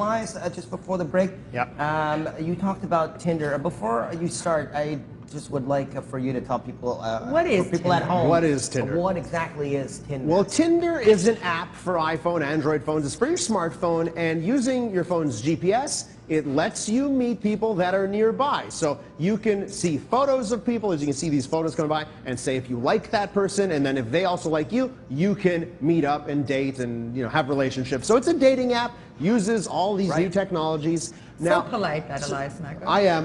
Elias, just before the break, you talked about Tinder. Before you start, I just would like for you to tell people, what is for people Tinder? at home, what is Tinder? What exactly is Tinder? Well, Tinder is an app for iPhone, Android phones. It's for your smartphone, and using your phone's GPS, it lets you meet people that are nearby. So you can see photos of people, as you can see these photos coming by, and say if you like that person, and then if they also like you, you can meet up and date and have relationships. So it's a dating app, uses all these new technologies. Now, so polite, that Elias Makos. I am.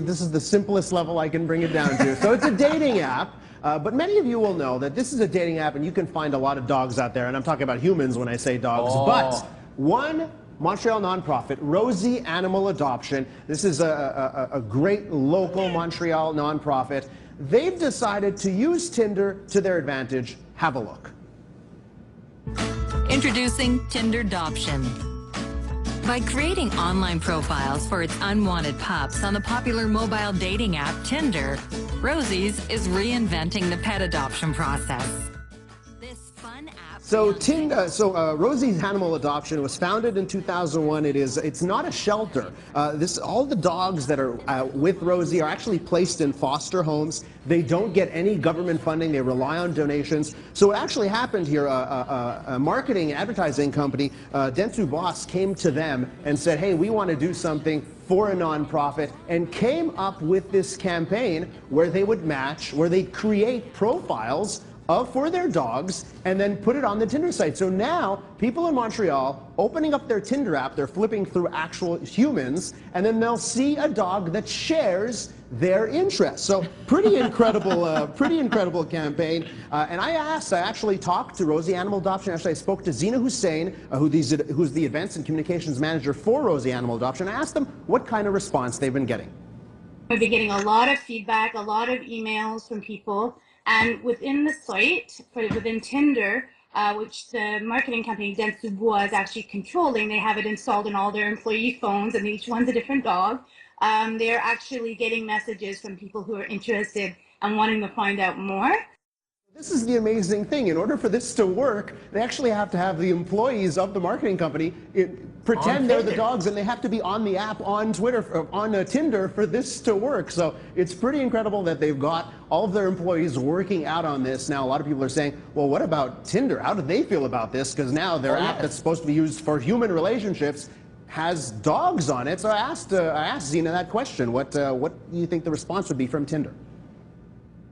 This is the simplest level I can bring it down to. So it's a dating app. But many of you will know that this is a dating app, and you can find a lot of dogs out there. And I'm talking about humans when I say dogs. But one Montreal nonprofit, Rosie Animal Adoption, this is a great local Montreal nonprofit. They've decided to use Tinder to their advantage. Have a look. Introducing Tinderdoption. By creating online profiles for its unwanted pups on the popular mobile dating app Tinder, Rosie's is reinventing the pet adoption process. This fun app. So Rosie's Animal Adoption was founded in 2001. It's not a shelter. All the dogs that are with Rosie are actually placed in foster homes. They don't get any government funding. They rely on donations. So what actually happened here, a marketing advertising company, Dentsu Boss, came to them and said, hey, we want to do something for a nonprofit, and came up with this campaign where they would match, where they'd create profiles for their dogs and then put it on the Tinder site. So now people in Montreal opening up their Tinder app, they're flipping through actual humans, and then they'll see a dog that shares their interests. So pretty incredible campaign. And I actually talked to Rosie Animal Adoption. Actually, I spoke to Zina Hussein, who's the events and communications manager for Rosie Animal Adoption. I asked them what kind of response they've been getting. We've been getting a lot of feedback, a lot of emails from people. And within the site, within Tinder, which the marketing company Dentsu Bois is actually controlling, they have it installed in all their employee phones, and each one's a different dog. They're actually getting messages from people who are interested and wanting to find out more. This is the amazing thing. In order for this to work, they actually have to have the employees of the marketing company pretend they're the dogs, and they have to be on the app, on Twitter, on Tinder for this to work. So it's pretty incredible that they've got all of their employees working out on this. Now, a lot of people are saying, well, what about Tinder? How do they feel about this? Because now their app that's supposed to be used for human relationships has dogs on it. So I asked Zina that question. What do you think the response would be from Tinder?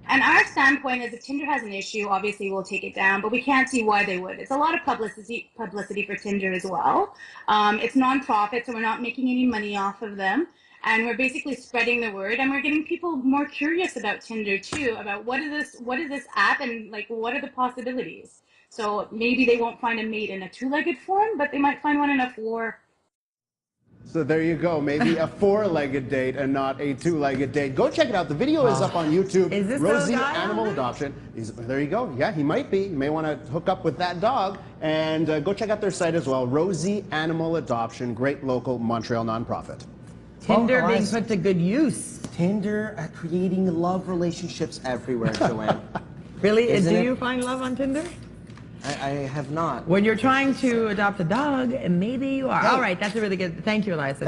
And our standpoint is if Tinder has an issue, obviously we'll take it down, but we can't see why they would. It's a lot of publicity for Tinder as well. It's non-profit, so we're not making any money off of them. And we're basically spreading the word, and we're getting people more curious about Tinder too, about what is this app, and like what are the possibilities. So maybe they won't find a mate in a two-legged form, but they might find one in a four. So there you go, maybe a four-legged date and not a two-legged date. Go check it out. The video is up on YouTube. Is this Rosie the guy Animal Adoption. There you go. Yeah, he might be. You may want to hook up with that dog. And go check out their site as well. Rosie Animal Adoption, great local Montreal nonprofit. Tinder being put to good use. Tinder creating love relationships everywhere, Joanne. Really? Do you find love on Tinder? I have not. When you're trying to adopt a dog, maybe you are. All right, that's a really good. Thank you, Elias.